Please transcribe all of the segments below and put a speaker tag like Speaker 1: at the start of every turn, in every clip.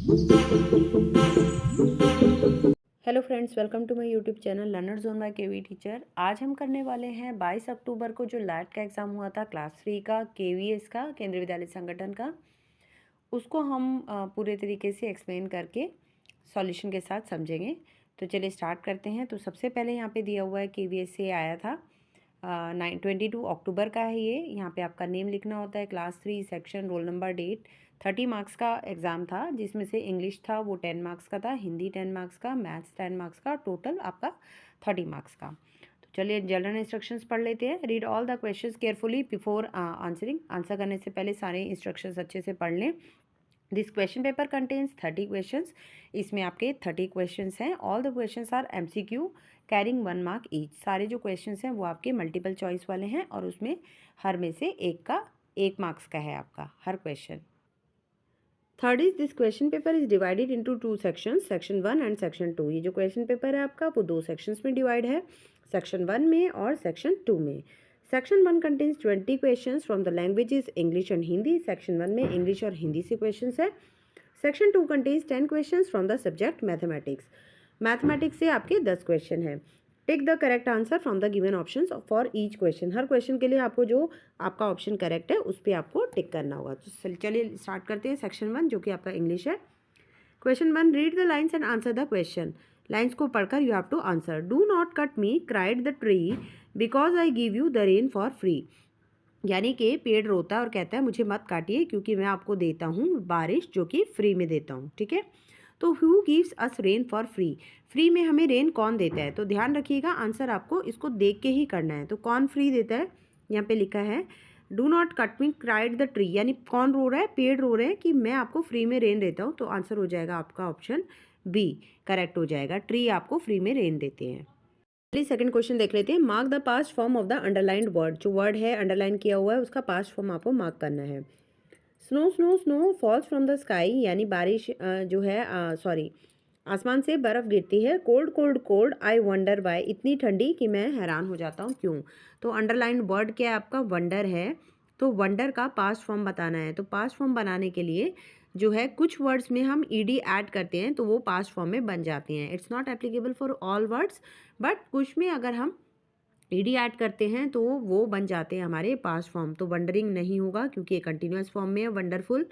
Speaker 1: Hello friends, welcome to my YouTube channel learner zone by KV teacher. आज हम करने वाले हैं 22 अक्टूबर को जो लैट का एग्ज़ाम हुआ था क्लास 3 का केवीएस का केंद्रीय विद्यालय संगठन का, उसको हम पूरे तरीके से एक्सप्लेन करके सॉल्यूशन के साथ समझेंगे। तो चलिए स्टार्ट करते हैं। तो सबसे पहले यहाँ पे दिया हुआ है केवीएस से आया था 22 अक्टूबर का है ये। यहाँ पे आपका नेम लिखना होता है, class 3 section, roll number, date. 30 marks का एग्ज़ाम था, जिसमें से इंग्लिश था वो 10 मार्क्स का था, हिंदी 10 मार्क्स का, मैथ्स 10 मार्क्स का, टोटल आपका 30 मार्क्स का। तो चलिए जनरल इंस्ट्रक्शंस पढ़ लेते हैं। Read all the questions carefully before answering. Answer करने से पहले सारे इंस्ट्रक्शंस अच्छे से पढ़ लें। This question paper contains 30 questions. इसमें आपके 30 क्वेश्चंस हैं। All the questions are MCQ carrying 1 mark each. सारे जो क्वेश्चंस हैं वो आपके मल्टीपल चॉइस वाले हैं और उसमें हर में से एक का 1 मार्क्स का है आपका हर question. Third is this question paper is divided into 2 sections, section 1 and section 2। ये जो क्वेश्चन पेपर है आपका वो 2 सेक्शंस में डिवाइड है, सेक्शन 1 में और सेक्शन 2 में। Section 1 contains 20 questions from the languages English and Hindi. Section 1 में इंग्लिश और हिंदी से क्वेश्चंस है। Section 2 contains 10 questions from the subject mathematics. Mathematics से आपके 10 क्वेश्चन हैं। Tick the correct answer from the given options for each question. Her question के लिए आपको जो आपका ऑप्शन करेक्ट है उस पर आपको टिक करना होगा। तो चलिए स्टार्ट करते हैं। सेक्शन 1 जो कि आपका इंग्लिश है। Question 1, read the lines and answer the question. Lines को पढ़कर you have to answer. Do not cut me, cried the tree, because I give you the rain for free. यानी कि पेड़ रोता है और कहता है मुझे मत काटिए क्योंकि मैं आपको देता हूँ बारिश जो कि फ्री में देता हूँ। ठीक है, तो who gives us rain for free. Free में हमें रेन कौन देता है? तो ध्यान रखिएगा, आंसर आपको इसको देख के ही करना है। तो कौन फ्री देता है? यहाँ पे लिखा है do not cut me, cried the tree. यानी कौन रो रहा है? पेड़ रो रहे हैं कि मैं आपको फ्री में रेन देता हूँ। तो आंसर हो जाएगा आपका ऑप्शन बी, करेक्ट हो जाएगा। ट्री आपको फ्री में रेन देते हैं। चलिए सेकंड क्वेश्चन देख लेते हैं। Mark the past form of the underlined word. जो वर्ड है अंडरलाइन किया हुआ है उसका पास्ट फॉर्म आपको मार्क करना है। Snow snow snow falls from the sky, यानी बारिश जो है सॉरी आसमान से बर्फ़ गिरती है। Cold cold cold, I wonder why, इतनी ठंडी कि मैं हैरान हो जाता हूँ क्यों। तो अंडरलाइन वर्ड क्या है आपका? वंडर है। तो वंडर का पास्ट फॉर्म बताना है। तो पास्ट फॉर्म बनाने के लिए जो है कुछ वर्ड्स में हम ईडी ऐड करते हैं तो वो पास्ट फॉर्म में बन जाते हैं। It's not applicable for all words, but कुछ में अगर हम ईडी ऐड करते हैं तो वो बन जाते हैं हमारे पास्ट फॉर्म। तो वंडरिंग नहीं होगा क्योंकि ये कंटिन्यूअस फॉर्म में है। वंडरफुल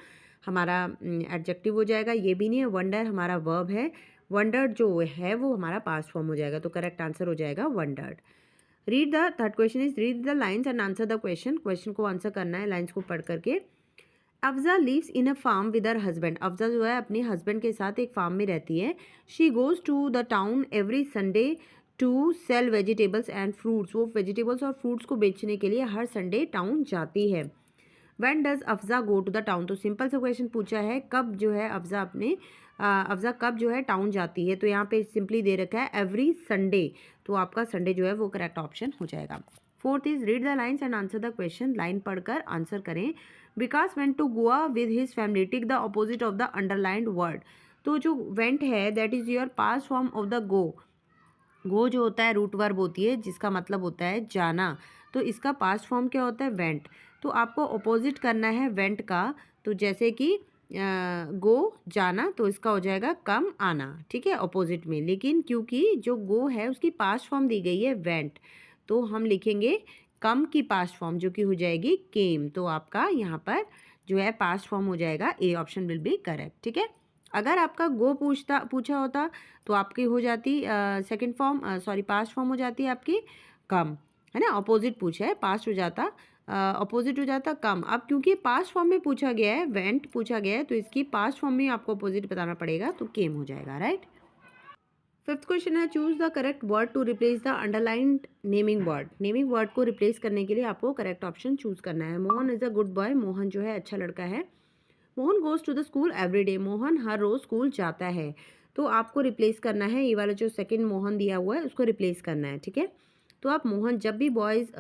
Speaker 1: हमारा एडजेक्टिव हो जाएगा, ये भी नहीं है। वंडर हमारा वर्ब है, वंडर्ड जो है वो हमारा पास्ट फॉर्म हो जाएगा। तो करेक्ट आंसर हो जाएगा wondered. Read the third question is read the lines and answer the question. Question को आंसर करना है लाइन्स को पढ़ करके। Afza lives in a farm with her husband. Afza जो है अपने हस्बैंड के साथ एक फार्म में रहती है। She goes to the town every Sunday to sell vegetables and fruits. वो वेजिटेबल्स और फ्रूट्स को बेचने के लिए हर संडे टाउन जाती है। When does Afza go to the town. तो सिंपल सा क्वेश्चन पूछा है, कब जो है अफजा कब जो है टाउन जाती है। तो यहाँ पे सिंपली दे रखा है एवरी संडे। तो आपका संडे जो है वो करेक्ट ऑप्शन हो जाएगा। Fourth is read the lines and answer the question. Line पढ़कर आंसर करें। Vikas went to Goa with his family, tick the opposite of the underlined word. तो जो वेंट है that is your past form of the go. Go जो होता है root verb होती है जिसका मतलब होता है जाना। तो इसका पास्ट फॉर्म क्या होता है? वेंट। तो आपको अपोजिट करना है वेंट का। तो जैसे कि गो जाना, तो इसका हो जाएगा कम आना। ठीक है, अपोजिट में। लेकिन क्योंकि जो गो है उसकी पास्ट फॉर्म दी गई है वेंट, तो हम लिखेंगे कम की पास्ट फॉर्म जो कि हो जाएगी केम। तो आपका यहाँ पर जो है पास्ट फॉर्म हो जाएगा ए, ऑप्शन विल बी करेक्ट। ठीक है, अगर आपका गो पूछा होता तो आपकी हो जाती सेकंड फॉर्म पास्ट फॉर्म हो जाती है आपकी कम, है ना। अपोजिट पूछा है, पास्ट हो जाता अपोजिट हो जाता कम। अब क्योंकि पास्ट फॉर्म में पूछा गया है, वेंट पूछा गया है, तो इसकी पास्ट फॉर्म में आपको अपोजिट बताना पड़ेगा, तो केम हो जाएगा। राइट। फिफ्थ क्वेश्चन है choose the correct word to replace the underlined naming word. Naming word को रिप्लेस करने के लिए आपको करेक्ट ऑप्शन चूज करना है। Mohan is a good boy. Mohan जो है अच्छा लड़का है। Mohan goes to the school every day. Mohan हर रोज स्कूल जाता है। तो आपको रिप्लेस करना है, ये वाला जो सेकंड मोहन दिया हुआ है उसको रिप्लेस करना है। ठीक है, तो आप मोहन, जब भी बॉयज़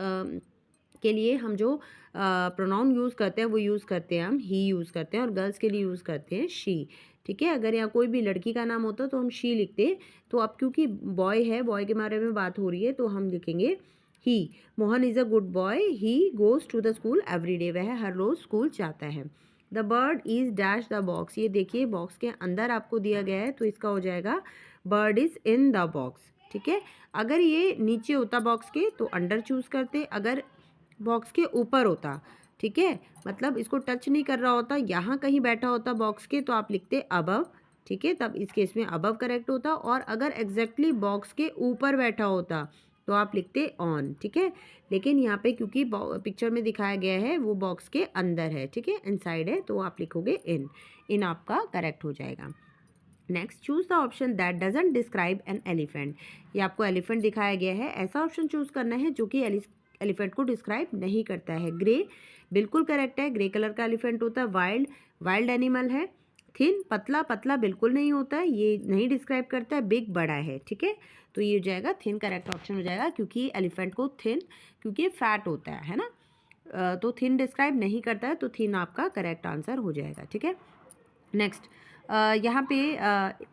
Speaker 1: के लिए हम जो प्रोनाउन यूज़ करते हैं वो यूज़ करते हैं हम ही यूज़ करते हैं, और गर्ल्स के लिए यूज़ करते हैं शी। ठीक है, अगर यहाँ कोई भी लड़की का नाम होता तो हम शी लिखते। तो अब क्योंकि बॉय है, बॉय के बारे में बात हो रही है, तो हम लिखेंगे he. Mohan is a good boy, he goes to the school every day. वह हर रोज़ स्कूल जाता है। The bird is dash the box, ये देखिए बॉक्स के अंदर आपको दिया गया है तो इसका हो जाएगा bird is in the box. ठीक है, अगर ये नीचे होता बॉक्स के तो अंडर चूज़ करते, अगर बॉक्स के ऊपर होता, ठीक है, मतलब इसको टच नहीं कर रहा होता, यहाँ कहीं बैठा होता बॉक्स के तो आप लिखते अबव। ठीक है, तब इस केस में अबव करेक्ट होता, और अगर एग्जैक्टली बॉक्स के ऊपर बैठा होता तो आप लिखते ऑन। ठीक है, लेकिन यहाँ पे क्योंकि पिक्चर में दिखाया गया है वो बॉक्स के अंदर है, ठीक है, इनसाइड है, तो आप लिखोगे इन। इन आपका करेक्ट हो जाएगा। Next, choose the option that doesn't describe an elephant. ये आपको एलिफेंट दिखाया गया है, ऐसा ऑप्शन चूज करना है जो कि एलिफेंट को डिस्क्राइब नहीं करता है। ग्रे बिल्कुल करेक्ट है, ग्रे कलर का एलिफेंट होता है। वाइल्ड, वाइल्ड एनिमल है। थिन, पतला, पतला बिल्कुल नहीं होता है, ये नहीं डिस्क्राइब करता है। बिग, बड़ा है। ठीक है, तो ये हो जाएगा थिन करेक्ट ऑप्शन हो जाएगा, क्योंकि एलिफेंट को थिन, क्योंकि फैट होता है ना, तो थिन डिस्क्राइब नहीं करता है, तो थिन आपका करेक्ट आंसर हो जाएगा। ठीक है, नेक्स्ट, यहाँ पे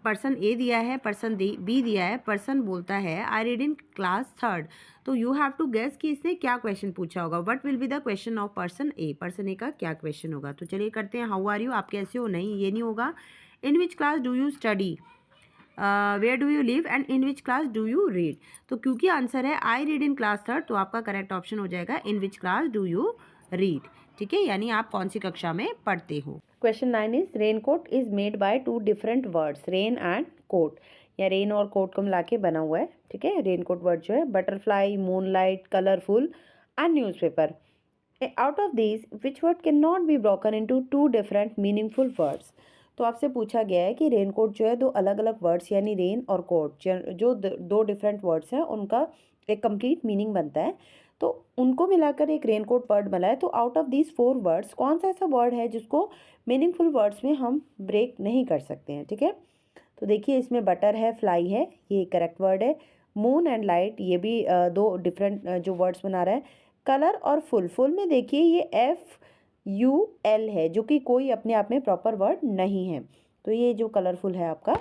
Speaker 1: पर्सन ए दिया है, पर्सन बी दिया है। पर्सन बोलता है I read in class third, तो यू हैव टू गेस कि इसने क्या क्वेश्चन पूछा होगा। What will be the question of person A, person A का क्या क्वेश्चन होगा। तो चलिए करते हैं। हाउ आर यू, आप कैसे हो, नहीं ये नहीं होगा। In which class do you study, where do you live and in which class do you read. तो क्योंकि आंसर है I read in class third, तो आपका करेक्ट ऑप्शन हो जाएगा in which class do you read. ठीक है, यानी आप कौन सी कक्षा में पढ़ते हो। Question 9 is rain coat is made by two different words, rain and coat, या रेन और कोट को मिला के बना हुआ है। ठीक है, रेन कोट वर्ड जो है butterfly, moonlight, colourful and newspaper. Out of these which word can not be broken into two different meaningful words. तो आपसे पूछा गया है कि रेन कोट जो है दो अलग अलग वर्ड्स, यानी रेन और कोट जो दो डिफरेंट वर्ड्स हैं उनका एक कंप्लीट मीनिंग बनता है, तो उनको मिलाकर एक रेन कोट वर्ड बना है। तो आउट ऑफ दीज 4 वर्ड्स कौन सा ऐसा वर्ड है जिसको मीनिंगफुल वर्ड्स में हम ब्रेक नहीं कर सकते हैं। ठीक है, तो देखिए इसमें बटर है, फ्लाई है, ये करेक्ट वर्ड है। मून एंड लाइट, ये भी दो डिफरेंट जो वर्ड्स बना रहा है। कलर और फुल, फुल में देखिए ये FUL है, जो कि कोई अपने आप में प्रॉपर वर्ड नहीं है, तो ये जो कलरफुल है आपका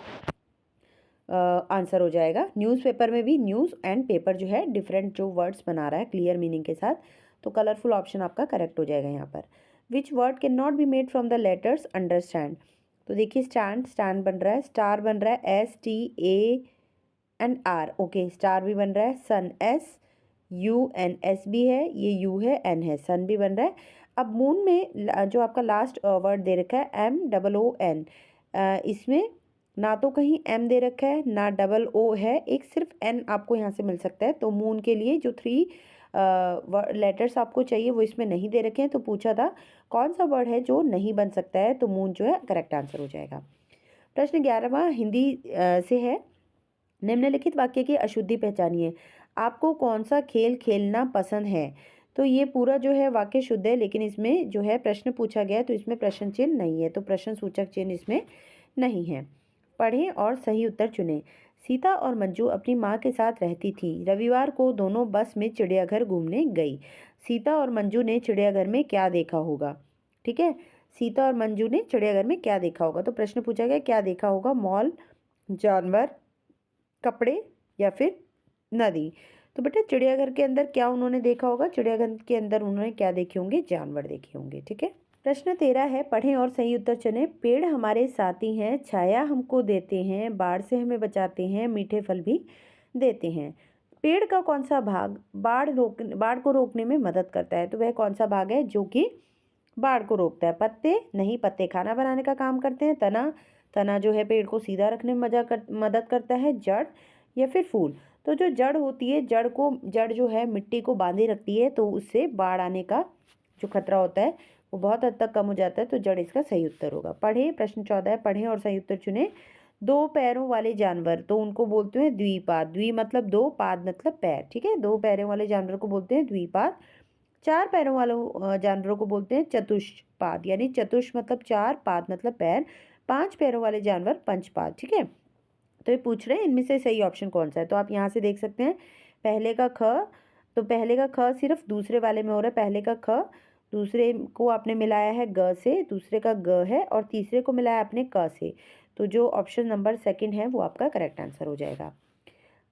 Speaker 1: आंसर हो जाएगा। न्यूज़पेपर में भी न्यूज़ एंड पेपर जो है डिफरेंट जो वर्ड्स बना रहा है क्लियर मीनिंग के साथ, तो कलरफुल ऑप्शन आपका करेक्ट हो जाएगा यहाँ पर। Which word can not be made from the letters understand, तो देखिए स्टैंड, स्टैंड बन रहा है, स्टार बन रहा है, STAR, ओके, स्टार भी बन रहा है। सन, SUNS भी है, ये U है, N है, सन भी बन रहा है। अब मून में जो आपका लास्ट वर्ड दे रखा है MOON, इसमें ना तो कहीं M दे रखा है ना O है, एक सिर्फ N आपको यहाँ से मिल सकता है। तो मून के लिए जो 3 लेटर्स आपको चाहिए वो इसमें नहीं दे रखे हैं, तो पूछा था कौन सा वर्ड है जो नहीं बन सकता है, तो मून जो है करेक्ट आंसर हो जाएगा। प्रश्न 11वां हिंदी से है। निम्नलिखित वाक्य की अशुद्धि पहचानिए। आपको कौन सा खेल खेलना पसंद है, तो ये पूरा जो है वाक्य शुद्ध है, लेकिन इसमें जो है प्रश्न पूछा गया है तो इसमें प्रश्न चिन्ह नहीं है, तो प्रश्न सूचक चिन्ह इसमें नहीं है। पढ़ें और सही उत्तर चुनें। सीता और मंजू अपनी माँ के साथ रहती थी। रविवार को दोनों बस में चिड़ियाघर घूमने गई। सीता और मंजू ने चिड़ियाघर में क्या देखा होगा। ठीक है, सीता और मंजू ने चिड़ियाघर में क्या देखा होगा, तो प्रश्न पूछा गया क्या देखा होगा, मॉल, जानवर, कपड़े या फिर नदी। तो बेटा चिड़ियाघर के अंदर क्या उन्होंने देखा होगा, चिड़ियाघर के अंदर उन्होंने क्या देखे होंगे, जानवर देखे होंगे। ठीक है, प्रश्न 13 है। पढ़ें और सही उत्तर चुनें। पेड़ हमारे साथी हैं, छाया हमको देते हैं, बाढ़ से हमें बचाते हैं, मीठे फल भी देते हैं। पेड़ का कौन सा भाग बाढ़ को रोकने में मदद करता है, तो वह कौन सा भाग है जो कि बाढ़ को रोकता है। पत्ते नहीं, पत्ते खाना बनाने का काम करते हैं। तना, तना जो है पेड़ को सीधा रखने में मदद करता है। जड़ या फिर फूल, तो जो जड़ होती है, जड़ जो है मिट्टी को बांधे रखती है, तो उससे बाढ़ आने का जो खतरा होता है वो बहुत हद तक कम हो जाता है, तो जड़ इसका सही उत्तर होगा। पढ़ें, प्रश्न 14 है। पढ़ें और सही उत्तर चुनें। 2 पैरों वाले जानवर, तो उनको बोलते हैं द्विपाद। द्वि मतलब 2, पाद मतलब पैर। ठीक है, 2 पैरों वाले जानवर को बोलते हैं द्विपाद। 4 पैरों वालों जानवरों को बोलते हैं चतुष्पाद, यानी चतुष मतलब 4, पाद मतलब पैर। 5 पैरों वाले जानवर पंचपाद। ठीक है, तो ये पूछ रहे हैं इनमें से सही ऑप्शन कौन सा है, तो आप यहाँ से देख सकते हैं पहले का ख, तो पहले का ख सिर्फ दूसरे वाले में हो रहा है। पहले का ख, दूसरे को आपने मिलाया है ग से, दूसरे का ग है, और तीसरे को मिलाया आपने क से, तो जो ऑप्शन नंबर 2 है वो आपका करेक्ट आंसर हो जाएगा।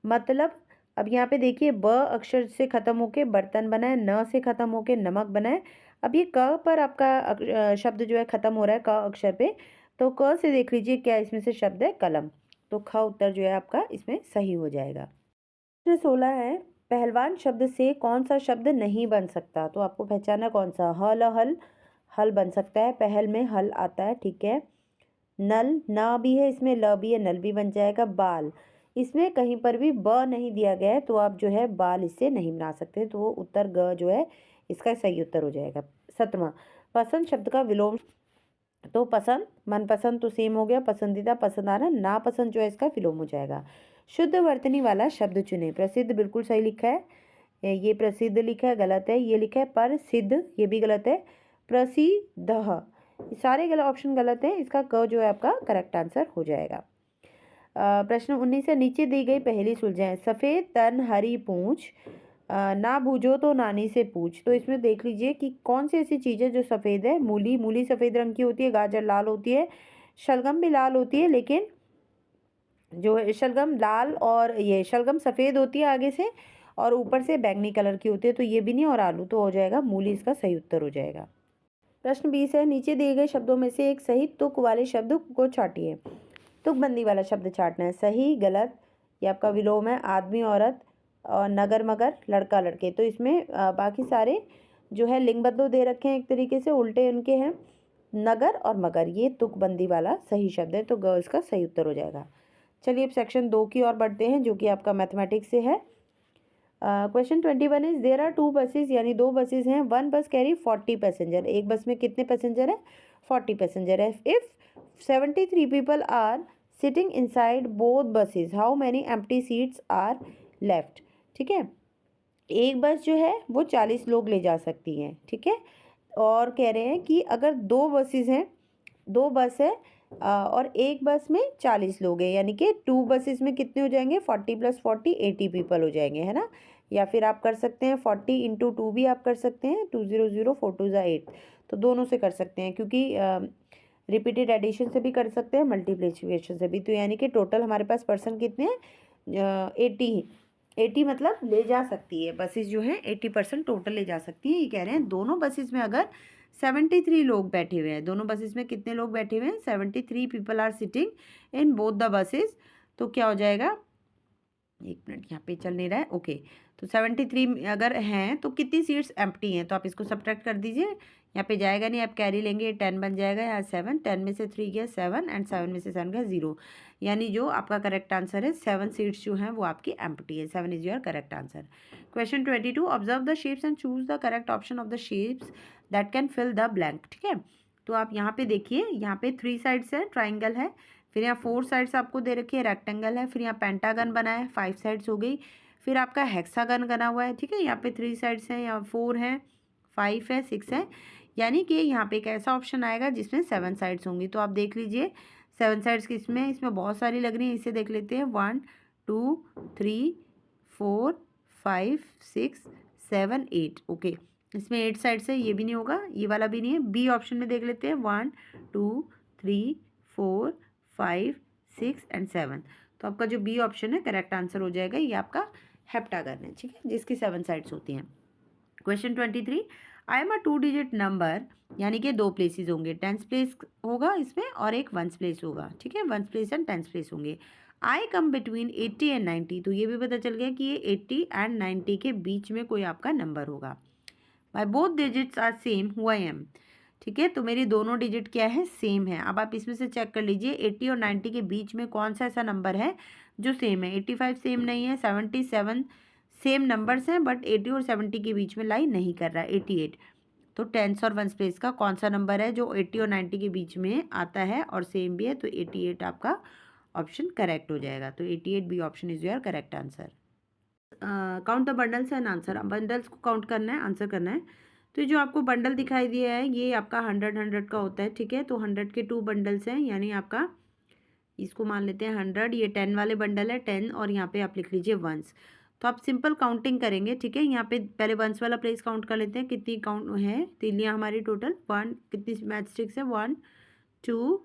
Speaker 1: मतलब अब यहाँ पे देखिए ब अक्षर से खत्म होके बर्तन बना है, न से खत्म होके नमक बना है, अब ये क पर आपका शब्द जो है ख़त्म हो रहा है क अक्षर पे, तो क से देख लीजिए क्या इसमें से शब्द है कलम, तो ख उत्तर जो है आपका इसमें सही हो जाएगा। प्रश्न 16 है, पहलवान शब्द से कौन सा शब्द नहीं बन सकता, तो आपको पहचाना कौन सा। हल हल, हल बन सकता है, पहल में हल आता है, ठीक है। नल, ना भी है इसमें, ल भी है, नल भी बन जाएगा। बाल, इसमें कहीं पर भी ब नहीं दिया गया है, तो आप जो है बाल इससे नहीं बना सकते, तो उत्तर ग जो है इसका सही उत्तर हो जाएगा। 17वां, पसंद शब्द का विलोम, तो पसंद, मनपसंद तो सेम हो गया, पसंदीदा, पसंद आना, नापसंद जो है इसका विलोम हो जाएगा। शुद्ध वर्तनी वाला शब्द चुने। प्रसिद्ध बिल्कुल सही लिखा है, ये प्रसिद्ध लिखा है, गलत है। ये लिखा है प्रसिद्ध, ये भी गलत है। प्रसिद्ध, सारे गलत ऑप्शन गलत है, इसका क जो है आपका करेक्ट आंसर हो जाएगा। प्रश्न 19 है, नीचे दी गई पहेली सुलझाएं। सफ़ेद तन हरी पूंछ, ना बूझो तो नानी से पूछ, तो इसमें देख लीजिए कि कौन सी ऐसी चीज़ है जो सफ़ेद है। मूली, मूली सफ़ेद रंग की होती है, गाजर लाल होती है, शलगम भी लाल होती है, लेकिन जो है शलगम लाल और ये शलगम सफ़ेद होती है आगे से और ऊपर से बैंगनी कलर की होती है, तो ये भी नहीं, और आलू तो हो जाएगा, मूली इसका सही उत्तर हो जाएगा। प्रश्न 20 है, नीचे दिए गए शब्दों में से एक सही तुक वाले शब्द को छाटिए। तुकबंदी वाला शब्द छाटना है, सही गलत, ये आपका विलोम है। आदमी औरत और नगर मगर, लड़का लड़के, तो इसमें बाकी सारे जो है लिंग बदलो दे रखे हैं, एक तरीके से उल्टे उनके हैं। नगर और मगर ये तुकबंदी वाला सही शब्द है, तो ग इसका सही उत्तर हो जाएगा। चलिए अब सेक्शन 2 की ओर बढ़ते हैं, जो कि आपका मैथमेटिक्स से है। Question 21 is there are 2 buses, यानी 2 बसेस हैं। 1 बस कैरी 40 पैसेंजर, एक बस में कितने पैसेंजर है, 40 पैसेंजर है। If 73 people are sitting inside both buses, how many empty seats are left. ठीक है, एक बस जो है वो 40 लोग ले जा सकती हैं, ठीक है। और कह रहे हैं कि अगर 2 बसेस हैं, 2 बस है और एक बस में 40 लोग हैं, यानी कि 2 बसेस में कितने हो जाएंगे, 40 + 40 80 पीपल हो जाएंगे, है ना। या फिर आप कर सकते हैं 40 × 2 भी आप कर सकते हैं, 2 0 0 4 2 8, तो दोनों से कर सकते हैं, क्योंकि रिपीटेड एडिशन से भी कर सकते हैं, मल्टीप्लिकेशन से भी। तो यानी कि टोटल हमारे पास पर्सन कितने हैं, 80 मतलब ले जा सकती है बसेस जो है, 80% टोटल ले जा सकती है। ये कह रहे हैं दोनों बसेस में अगर 73 लोग बैठे हुए हैं, दोनों बसेस में कितने लोग बैठे हुए हैं, 73 people are sitting in both the buses, तो क्या हो जाएगा, एक मिनट यहाँ पे चल नहीं रहा है, ओके। तो 73 अगर हैं तो कितनी सीट्स एम्प्टी हैं, तो आप इसको सब्ट्रैक्ट कर दीजिए, यहाँ पे जाएगा नहीं, आप कैरी लेंगे, 10 बन जाएगा, यहाँ 7, 10 में से 3 गया 7 एंड 7 में से 7 गया 0, यानी जो आपका करेक्ट आंसर है 7 सीट्स जो हैं वो आपकी एम्प्टी है, 7 is your correct answer. Question 22, observe the shapes and choose the correct option of the shapes that can fill the blank. ठीक है, तो आप यहाँ पे देखिए, यहाँ पे 3 साइड्स है, ट्राइंगल है, फिर यहाँ 4 साइड्स आपको दे रखी है, रेक्टेंगल है, फिर यहाँ पेंटागन बना है, 5 साइड्स हो गई, फिर आपका हेक्सागन बना हुआ है। ठीक है, यहाँ पे 3 साइड्स हैं, यहाँ 4 है, 5 है, 6 है, यानी कि यहाँ पे एक ऐसा ऑप्शन आएगा जिसमें 7 साइड्स होंगी। तो आप देख लीजिए 7 साइड्स किसमें, इसमें बहुत सारी लग रही हैं, इसे देख लेते हैं, 1 2 3 4 5 6 7 8, ओके, इसमें 8 साइड्स है, ये भी नहीं होगा, ये वाला भी नहीं है। बी ऑप्शन में देख लेते हैं, 1 2 3 4 5 6 एंड 7, तो आपका जो बी ऑप्शन है करेक्ट आंसर हो जाएगा, ये आपका हेप्टागन है, ठीक है, जिसकी 7 साइड्स होती हैं। Question 23, I am a 2 digit number, यानी कि 2 प्लेसेस होंगे, 10th प्लेस होगा इसमें और एक 1st प्लेस होगा। ठीक है, 1st place and 10th place होंगे। आई कम बिटवीन 80 एंड 90, तो ये भी पता चल गया कि ये 80 एंड 90 के बीच में कोई आपका नंबर होगा। My both digits are same who I am, ठीक है, तो मेरी दोनों डिजिट क्या है, सेम है। अब आप इसमें से चेक कर लीजिए 80 और 90 के बीच में कौन सा ऐसा नंबर है जो सेम है। 85 सेम नहीं है, 77 सेम नंबर्स हैं, बट 80 और 70 के बीच में लाई नहीं कर रहा है, 88। तो 10th और 1st प्लेस का कौन सा नंबर है जो 80 और 90 के बीच में आता है और सेम भी है, तो 88 आपका ऑप्शन करेक्ट हो जाएगा। तो 88 B option is your correct answer. Count the bundles and answer, bundles को काउंट करना है, आंसर करना है। तो ये जो आपको बंडल दिखाई दिया है ये आपका 100 का होता है। ठीक है, तो 100 के 2 बंडल्स हैं, यानी आपका इसको मान लेते हैं 100, ये 10 वाले बंडल है 10, और यहाँ पे आप लिख लीजिए 1s। तो आप सिंपल काउंटिंग करेंगे। ठीक है, यहाँ पे पहले 1s वाला प्लेस काउंट कर लेते हैं, कितनी काउंट है, तीलियाँ हमारी टोटल 1, कितनी मैच स्टिक्स है 1 2,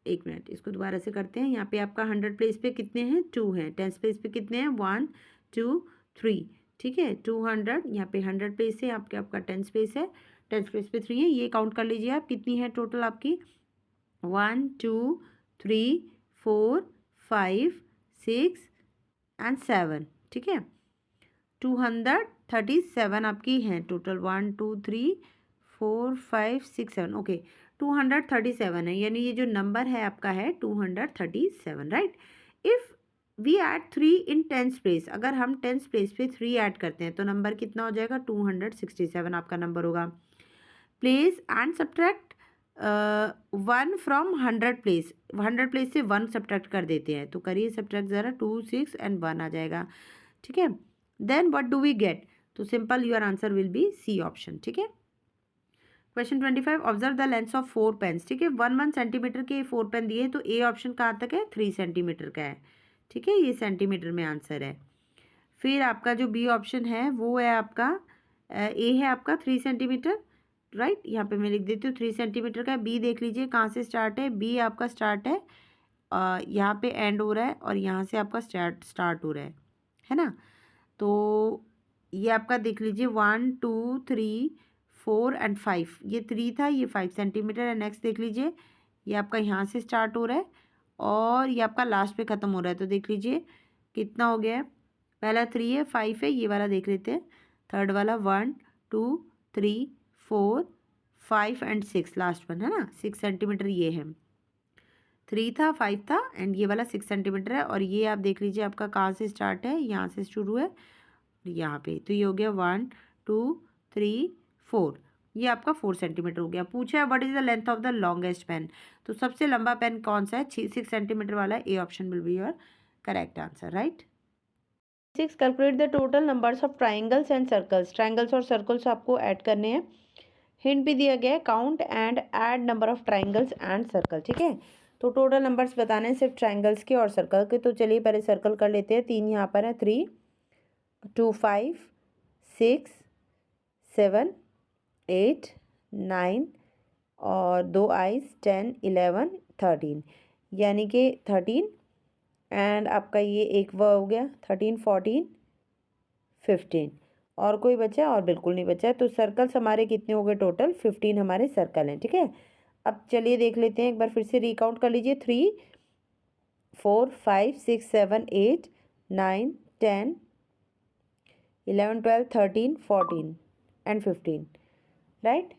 Speaker 1: एक मिनट इसको दोबारा से करते हैं। यहाँ पे आपका 100 प्लेस पे कितने हैं, 2 हैं, 10th प्लेस पे कितने हैं, 1 2 3, ठीक है, 200, यहाँ पे 100 प्लेस है, आपका 10th प्लेस है, टेंथ प्लेस पे 3 है, ये काउंट कर लीजिए आप कितनी है टोटल आपकी 1 2 3 4 5 6 एंड 7, ठीक है 237 आपकी हैं टोटल 1 2 3 4 5 6 7 ओके 237 है, यानी ये जो नंबर है आपका है 237, right. If we add 3 in tenth place, अगर हम टेंथ प्लेस पे 3 ऐड करते हैं तो नंबर कितना हो जाएगा 267 आपका नंबर होगा। Place and subtract 1 from 100 place, 100 place से 1 सब्ट्रैक्ट कर देते हैं, तो करिए सब्ट्रैक्ट ज़रा 2 6 एंड 1 आ जाएगा, ठीक है। Then what do we get, तो simple your answer will be C option, ठीक है। Question 25, observe the length of 4 pens, ठीक है 1 सेंटीमीटर के 4 पेन दिए, तो ए ऑप्शन कहाँ तक है 3 सेंटीमीटर का है, ठीक है, ये सेंटीमीटर में आंसर है। फिर आपका जो बी ऑप्शन है वो है आपका ए है आपका 3 सेंटीमीटर, राइट, यहाँ पे मैं लिख देती हूँ 3 सेंटीमीटर का। बी देख लीजिए कहाँ से स्टार्ट है, बी आपका स्टार्ट है यहाँ पे एंड हो रहा है और यहाँ से आपका स्टार्ट हो रहा है ना। तो ये आपका देख लीजिए 1 2 3 4 एंड 5, ये 3 था, ये 5 सेंटीमीटर है। नेक्स्ट देख लीजिए ये आपका यहाँ से स्टार्ट हो रहा है और ये आपका लास्ट पे ख़त्म हो रहा है, तो देख लीजिए कितना हो गया है, पहला 3 है 5 है, ये वाला देख लेते हैं, थर्ड वाला 1 2 3 4 5 एंड 6, लास्ट वन है ना 6 सेंटीमीटर, ये है 3 था 5 था एंड ये वाला 6 सेंटीमीटर है। और ये आप देख लीजिए आपका कहाँ से स्टार्ट है, यहाँ से शुरू है यहाँ पे, तो ये हो गया 1 2 3 4, ये आपका 4 सेंटीमीटर हो गया। पूछा है what is the length of the longest pen, तो सबसे लंबा पेन कौन सा है 6 सेंटीमीटर वाला, A option will be your correct answer, right. 6, calculate the total numbers of triangles and circles, triangles और सर्कल्स आपको ऐड करने हैं। हिंट भी दिया गया है count and add number of triangles and circle, ठीक है। तो टोटल नंबर्स बताने हैं सिर्फ ट्राइंगल्स के और सर्कल के, तो चलिए पहले सर्कल कर लेते हैं। 3 यहाँ पर है, 3 2 5 6 7 8 9 और 2 आइज 10 11 13, यानी कि 13 एंड आपका ये एक व हो गया 13 14 15, और कोई बचा और बिल्कुल नहीं बचा है। तो सर्कल्स हमारे कितने हो गए टोटल 15 हमारे सर्कल हैं, ठीक है। अब चलिए देख लेते हैं एक बार फिर से रिकाउंट कर लीजिए 3 4 5 6 7 8 9 10 11 12 13 14 एंड 15, राइट।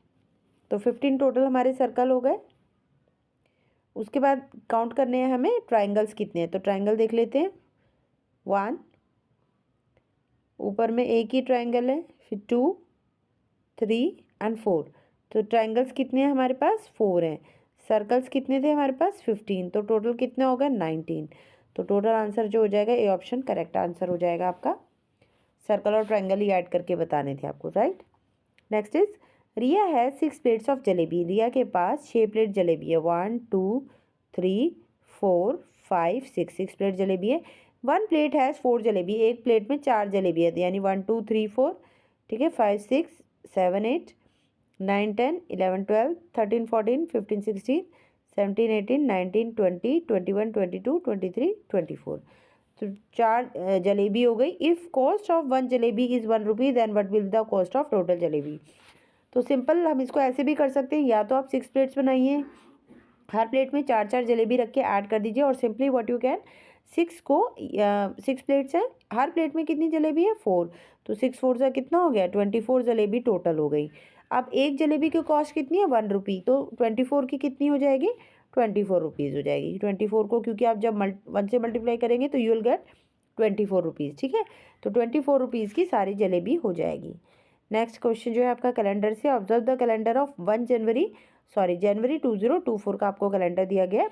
Speaker 1: तो 15 टोटल हमारे सर्कल हो गए। उसके बाद काउंट करने हैं हमें ट्राइंगल्स कितने हैं, तो ट्राइंगल देख लेते हैं 1, ऊपर में एक ही ट्राइंगल है, फिर 2 3 एंड 4, तो ट्राइंगल्स कितने हैं हमारे पास 4 हैं। सर्कल्स कितने थे हमारे पास 15, तो टोटल कितने हो गए 19, तो टोटल आंसर जो हो जाएगा ए ऑप्शन करेक्ट आंसर हो जाएगा आपका। सर्कल और ट्राइंगल ही ऐड करके बताने थे आपको, राइट। नेक्स्ट इज रिया है 6 प्लेट्स ऑफ जलेबी, रिया के पास 6 प्लेट जलेबी है, 1 2 3 4 5 6 प्लेट जलेबी है। 1 प्लेट हैज़ 4 जलेबी, एक प्लेट में 4 जलेबी है, यानी 1 2 3 4, ठीक है 5 6 7 8 9 10 11 12 13 14 15 16 17 18 19 20 21 22 23 24, तो 4 जलेबी हो गई। If cost of 1 jalebi is 1 rupee then what will the cost of total jalebi, तो सिंपल हम इसको ऐसे भी कर सकते हैं, या तो आप 6 प्लेट्स बनाइए, हर प्लेट में 4 4 जलेबी रख के ऐड कर दीजिए, और simply what you can 6 plates हैं, हर प्लेट में कितनी जलेबी है 4, तो 6 4 से कितना हो गया 24 जलेबी टोटल हो गई। अब एक जलेबी की कॉस्ट कितनी है 1 रुपी, तो 24 की कितनी हो जाएगी 24 रुपीज़ हो जाएगी। 24 को क्योंकि आप जब 1 से मल्टीप्लाई करेंगे तो यू विल गेट 24 रुपीज़, ठीक है, तो 24 रुपीज़ की सारी जलेबी हो जाएगी। नेक्स्ट क्वेश्चन जो है आपका कैलेंडर से, observe the calendar of January 2024 का आपको कैलेंडर दिया गया।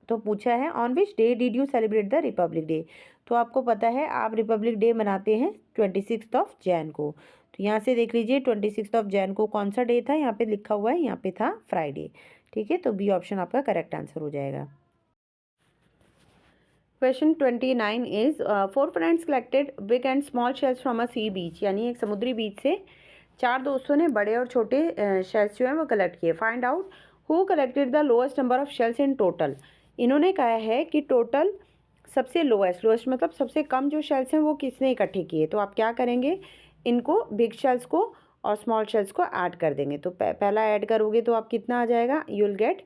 Speaker 1: तो पूछा है on which day did you celebrate the Republic day, तो आपको पता है आप रिपब्लिक डे मनाते हैं 26 जनवरी को, तो यहाँ से देख लीजिए 26 जनवरी को कौन सा डे था, यहाँ पे लिखा हुआ है, यहाँ पे था फ्राइडे, ठीक है, तो बी ऑप्शन आपका करेक्ट आंसर हो जाएगा। Question 29 is 4 friends collected big and small shells from a sea beach, यानी एक समुद्री बीच से 4 दोस्तों ने बड़े और छोटे शेल्स जो हैं वो कलेक्ट किए। Find out who collected the lowest number of shells in total, इन्होंने कहा है कि टोटल सबसे लोएस्ट मतलब सबसे कम जो शेल्स हैं वो किसने इकट्ठे किए। तो आप क्या करेंगे, इनको बिग शेल्स को और स्मॉल शेल्स को ऐड कर देंगे। तो पहला ऐड करोगे तो आप कितना आ जाएगा, यू विल गेट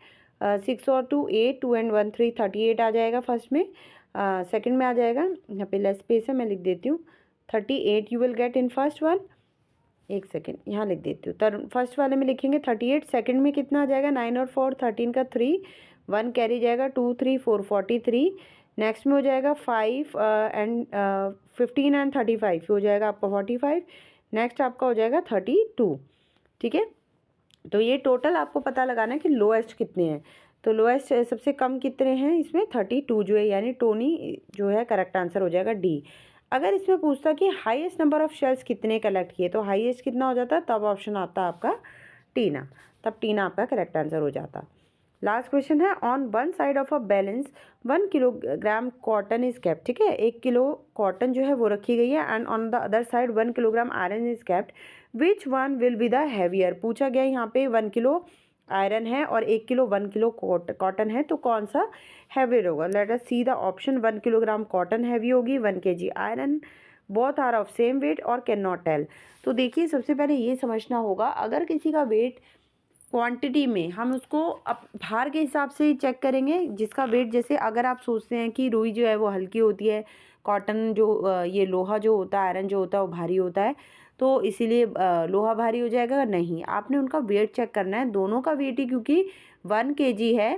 Speaker 1: 6 और 2 8, 2 and 1 3 38 आ जाएगा फर्स्ट में। सेकंड में आ जाएगा, यहाँ पे लेस स्पेस है मैं लिख देती हूँ, 38 you will get in first one. एक सेकेंड यहाँ लिख देती हूँ, फर्स्ट वाले में लिखेंगे 38, सेकंड में कितना आ जाएगा 9 और 4 13 का 3, 1 कैरी जाएगा 2 3 4 43। नेक्स्ट में हो जाएगा 5 एंड 15 एंड 35 हो जाएगा आपका 45। नेक्स्ट आपका हो जाएगा 32। ठीक है, तो ये टोटल आपको पता लगाना है कि लोएस्ट कितने हैं। तो लोएस्ट सबसे कम कितने हैं इसमें 32 जो है, यानी टोनी जो है करेक्ट आंसर हो जाएगा डी। अगर इसमें पूछता कि हाईएस्ट नंबर ऑफ शेल्स कितने कलेक्ट किए तो हाईएस्ट कितना हो जाता, तब ऑप्शन आता आपका टीना, तब टीना आपका करेक्ट आंसर हो जाता। लास्ट क्वेश्चन है, on one side of a balance 1 kilogram cotton is kept. ठीक है, 1 किलो कॉटन जो है वो रखी गई है, and on the other side 1 kilogram iron is kept, which one will be the heavier. पूछा गया यहाँ पे 1 किलो आयरन है और 1 किलो 1 किलो कॉटन है, तो कौन सा हैवियर होगा। Let us see the option. 1 kilogram cotton heavy होगी, 1 kg iron, both are of same weight और कैन नॉट टेल। तो देखिए सबसे पहले ये समझना होगा, अगर किसी का वेट क्वांटिटी में हम उसको अब भार के हिसाब से चेक करेंगे, जिसका वेट, जैसे अगर आप सोचते हैं कि रुई जो है वो हल्की होती है, कॉटन जो ये लोहा जो होता है, आयरन जो होता है वो भारी होता है, तो इसीलिए लोहा भारी हो जाएगा, नहीं, आपने उनका वेट चेक करना है, दोनों का वेट ही, क्योंकि 1 kg है।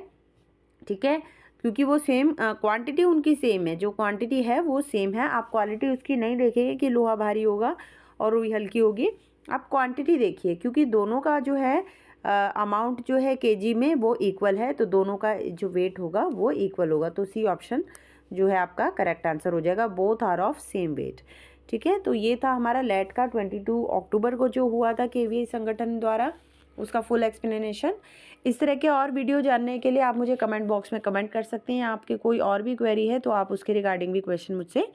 Speaker 1: ठीक है, क्योंकि वो सेम क्वांटिटी उनकी सेम है, जो क्वांटिटी है वो सेम है, आप क्वालिटी उसकी नहीं देखेंगे कि लोहा भारी होगा और रुई हल्की होगी, आप क्वांटिटी देखिए, क्योंकि दोनों का जो है अमाउंट जो है केजी में वो इक्वल है, तो दोनों का जो वेट होगा वो इक्वल होगा। तो सी ऑप्शन जो है आपका करेक्ट आंसर हो जाएगा, both are of same weight. ठीक है, तो ये था हमारा लेट का 22 अक्टूबर को जो हुआ था केवीआई संगठन द्वारा, उसका फुल एक्सप्लेनेशन। इस तरह के और वीडियो जानने के लिए आप मुझे कमेंट बॉक्स में कमेंट कर सकते हैं। आपके कोई और भी क्वेरी है तो आप उसके रिगार्डिंग भी क्वेश्चन मुझसे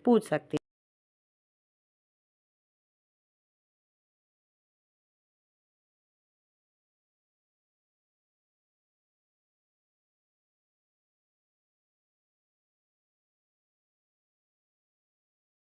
Speaker 1: पूछ सकते हैं।